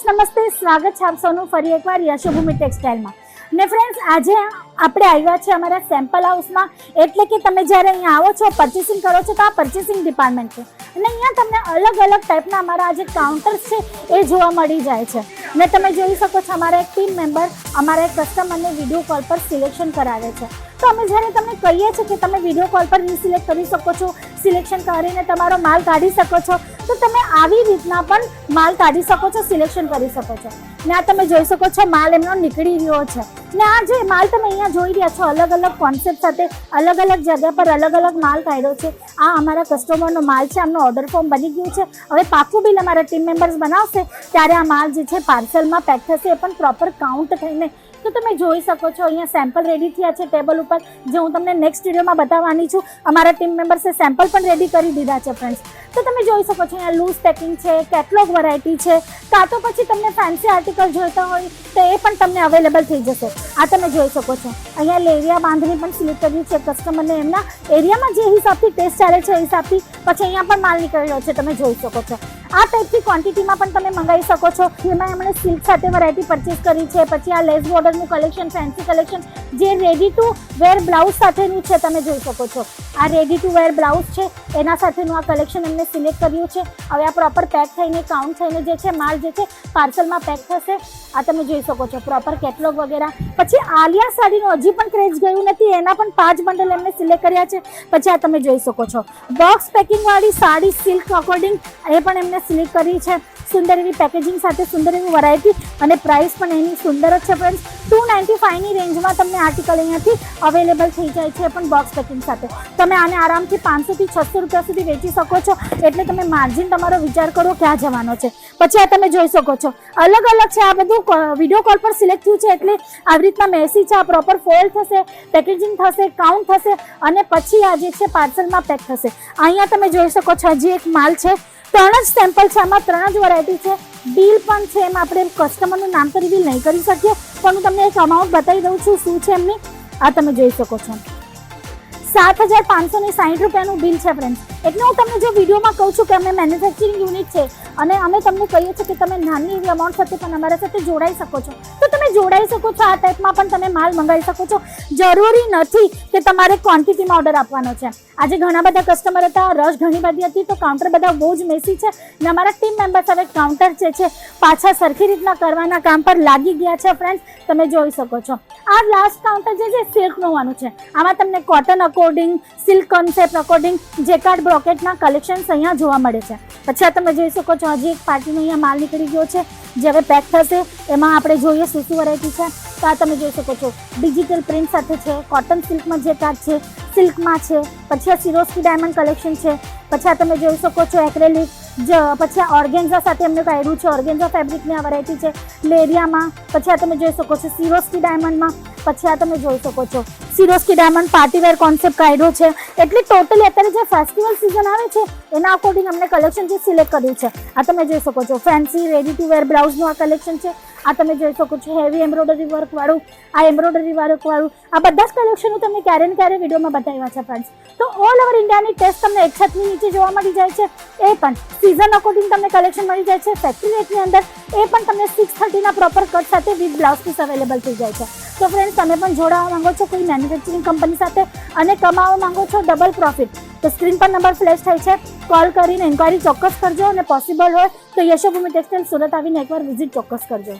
Friends नमस्ते, स्वागत है आप सौનું ફરી એકવાર યશોભૂમિ ટેક્સટાઇલમાં। ને ફ્રેન્ડ્સ આજે આપણે આવ્યા છે અમારા સેમ્પલ હાઉસમાં, એટલે કે તમે જ્યારે અહીંયા આવો છો પરચેસિંગ કરો છો તો આ પરચેસિંગ ડિપાર્ટમેન્ટ છે અને અહીંયા તમને અલગ અલગ ટાઈપના અમારા જે કાઉન્ટર્સ છે એ જોવા મળી જાય છે। ને તમે જોઈ શકો છો અમારા એક ટીમ મેમ્બર અમારા એક કસ્ટમરને વિડીયો કોલ પર સિલેક્શન કરાવે છે। તો અમે જ્યારે તમને કહીએ છીએ કે તમે વિડીયો કોલ પર સિલેક્ટ કરી શકો છો, સિલેક્શન કરીને તમારો માલ કાઢી શકો છો, તો તમે આવી રીતના પણ માલ કાઢી શકો છો, સિલેક્શન કરી શકો છો। ને આ તમે જોઈ શકો છો માલ એમનો નીકળી રહ્યો છે ને આ જે માલ તમે અહીંયા જોઈ રહ્યા છો અલગ અલગ કોન્સેપ્ટ સાથે અલગ અલગ જગ્યા પર અલગ અલગ માલ કાઢ્યો છે। આ અમારા કસ્ટમરનો માલ છે, આમનો ઓર્ડર ફોર્મ બની ગયું છે। હવે પાકું બિલ અમારા ટીમ મેમ્બર્સ બનાવશે ત્યારે આ માલ જે છે પાર્સલમાં પેક થશે, એ પણ પ્રોપર કાઉન્ટ થઈને। તો તમે જોઈ શકો છો અહીંયા સેમ્પલ રેડી થયા છે ટેબલ ઉપર, જે હું તમને નેક્સ્ટ વિડીયોમાં બતાવવાની છું। અમારા ટીમ મેમ્બર્સે સેમ્પલ પણ રેડી કરી દીધા છે ફ્રેન્ડ્સ। તો તમે જોઈ શકો છો અહીંયા લૂઝ પેકિંગ છે, કેટલોગ વેરાયટી છે, કાં તો પછી તમને ફેન્સી આર્ટિકલ જોઈતા હોય તો એ પણ તમને અવેલેબલ થઈ જશે। આ તમે જોઈ શકો છો અહીંયા લેરિયા બાંધણી પણ સિલેક્ટ કર્યું છે કસ્ટમરને, એમના એરિયામાં જે હિસાબથી ટેસ્ટ ચાલે છે એ હિસાબથી પછી અહીંયા પણ માલ નીકળ્યો છે, તમે જોઈ શકો છો। આ ટાઈપની ક્વોન્ટિટીમાં પણ તમે મંગાવી શકો છો। એમાં એમણે સિલ્ક સાથે વેરાયટી પરચેસ કરી છે, પછી આ લેસ બોર્ડરનું કલેક્શન, ફેન્સી કલેક્શન, જે રેડી ટુ વેર બ્લાઉઝ સાથેનું છે, તમે જોઈ શકો છો। આ રેડી ટુ વેર બ્લાઉઝ છે એના સાથેનું આ કલેક્શન એમને સિલેક્ટ કર્યું છે। હવે આ પ્રોપર પેક થઈને કાઉન્ટ થઈને જે છે માલ જે છે પાર્સલમાં પેક થશે। આ તમે જોઈ શકો છો પ્રોપર કેટલોગ વગેરે। પછી આલિયા સાડીનું હજી પણ ક્રેઝ ગયું નથી, એના પણ 5 બંડલ એમને સિલેક્ટ કર્યા છે। પછી આ તમે જોઈ શકો છો બોક્સ પેકિંગવાળી સાડી સિલ્ક અકોર્ડિંગ એ પણ એમને સિલેક્ટ કરી છે। સુંદર એવી પેકેજિંગ સાથે સુંદર એવી વેરાયટી અને પ્રાઇસ પણ એની સુંદર જ છે ફ્રેન્ડ્સ। 295ની રેન્જમાં તમને આર્ટિકલ અહીંયાથી અવેલેબલ થઈ જાય છે, પણ બોક્સ પેકિંગ સાથે। તમે આને આરામથી 500 થી 600 રૂપિયા સુધી વેચી શકો છો, એટલે તમે માર્જિન તમારો વિચાર કરો ક્યાં જવાનો છે। પછી આ તમે જોઈ શકો છો અલગ અલગ છે, આ બધું વિડીયો કોલ પર સિલેક્ટ થયું છે, એટલે આવી રીતના મેસી છે, આ પ્રોપર ફોલ્ડ થશે, પેકેજિંગ થશે, કાઉન્ટ થશે અને પછી આ જે છે પાર્સલમાં પેક થશે। અહીંયા તમે જોઈ શકો છો હજી એક માલ છે, 3 જ સેમ્પલ છે, આમાં 3 જ વેરાયટી છે, ડીલ પણ છે। એમ આપણે કસ્ટમરનું નામ તો રિવીલ નહીં કરી શકીએ, પણ હું તમને એક અમાઉન્ટ બતાવી દઉં છું શું છે એમની। આ તમે જોઈ શકો છો 7,560 રૂપિયાનું બિલ છે ફ્રેન્ડ્સ। એટલે હું તમને જો વિડીયોમાં કહું છું કે અમે મેન્યુફેક્ચરિંગ યુનિટ છે અને અમે તમને કહીએ છીએ કે તમે નાની એવી અમાઉન્ટ સાથે પણ અમારા સાથે જોડાઈ શકો છો, તો તમે જોડાઈ શકો છો। આ ટાઈપમાં પણ તમે માલ મંગાવી શકો છો, જરૂરી નથી કે તમારે ક્વોન્ટિટીમાં ઓર્ડર આપવાનો છે। આજે ઘણા બધા કસ્ટમર હતા, રશ ઘણી બધી હતી, તો કાઉન્ટર બધા બહુ જ મેસી છે ને અમારા ટીમ મેમ્બર્સ હવે કાઉન્ટર જે છે પાછા સરખી રીતના કરવાના કામ પર લાગી ગયા છે ફ્રેન્ડ્સ, તમે જોઈ શકો છો। આ લાસ્ટ કાઉન્ટર જે છે સિલ્કનું હોવાનું છે, આમાં તમને cotton according, silk concept according, jacquard બ્રોકેટના કલેક્શન્સ અહીંયા જોવા મળે છે। પછી આ તમે જોઈ શકો છો હજી એક પાર્ટીનો અહીંયા માલ નીકળી ગયો છે, જે હવે પેક થશે। એમાં આપણે જોઈએ શું શું વેરાયટી છે, તો આ તમે જોઈ શકો છો ડિજિટલ પ્રિન્ટ સાથે છે, કોટન સિલ્કમાં જેકાર્ડ છે, સિલ્કમાં છે, પછી આ સિરોસ્કી ડાયમંડ કલેક્શન છે, પછી આ તમે જોઈ શકો છો એક્રેલિક, પછી આ ઓર્ગેન્ઝા સાથે એમને કાઢ્યું છે, ઓર્ગેન્ઝા ફેબ્રિકની આ વેરાયટી છે લેરિયામાં। પછી આ તમે જોઈ શકો છો સિરોસ્કી ડાયમંડમાં, પછી આ તમે જોઈ શકો છો સિરોસ્કી ડાયમંડ પાર્ટીવેર કોન્સેપ્ટ કાઢ્યો છે। એટલે ટોટલી અત્યારે જે ફેસ્ટિવલ સિઝન આવે છે એના અકોર્ડિંગ અમને કલેક્શન જે સિલેક્ટ કર્યું છે। આ તમે જોઈ શકો છો ફેન્સી રેડી ટુ વેર બ્લાઉઝનું આ કલેક્શન છે। આ તમે જોઈ શકો છો હેવી એમ્બ્રોઇડરી વર્કવાળું, આ એમ્બ્રોઇડરી વર્કવાળું, આ બધા જ કલેક્શનો તમને ક્યારે ને ક્યારે વિડીયોમાં બતાવ્યા છે ફ્રેન્ડ્સ। તો ઓલ ઓવર ઇન્ડિયાની ટેસ્ટ તમને એક છતની નીચે જોવા મળી જાય છે, એ પણ સિઝન અકોર્ડિંગ તમને કલેક્શન મળી જાય છે ફેક્ટરી રેટની અંદર, એ પણ તમને 630ના પ્રોપર કટ સાથે વિથ બ્લાઉઝ પીસ અવેલેબલ થઈ જાય છે। તો ફ્રેન્ડ્સ તમે પણ જોડાવા માંગો છો કોઈ મેન્યુફેક્ચરિંગ કંપની સાથે અને કમાવા માંગો છો ડબલ પ્રોફિટ, તો સ્ક્રીન પર નંબર ફ્લેશ થાય છે, કોલ કરીને ઇન્ક્વાયરી ચોક્કસ કરજો અને પોસિબલ હોય તો યશોભૂમિ ટેક્સટાઇલ સુરત આવીને એકવાર વિઝિટ ચોક્કસ કરજો।